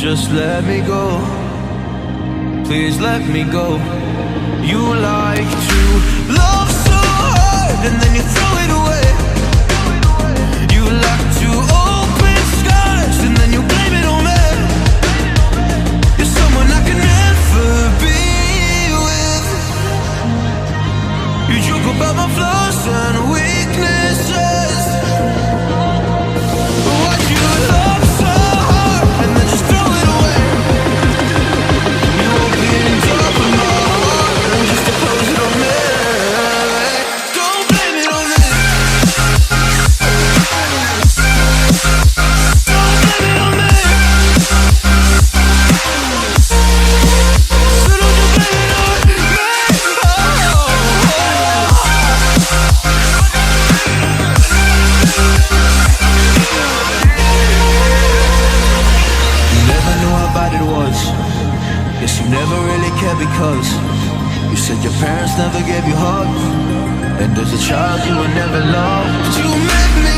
Just let me go, please let me go. You like to love so hard and then you throw it away. You like to open skies and then you blame it on me. You're someone I can never be with. You joke about my flaws and weaknesses. What you love so hard and then just throw it away. You opened up my heart and just to close it on me. Don't blame it on me. Don't blame it on me. So don't you blame it on me. You never knew how bad it was. Guess you never really cared because you said your parents never gave you hugs, and as a child you were never loved. You made me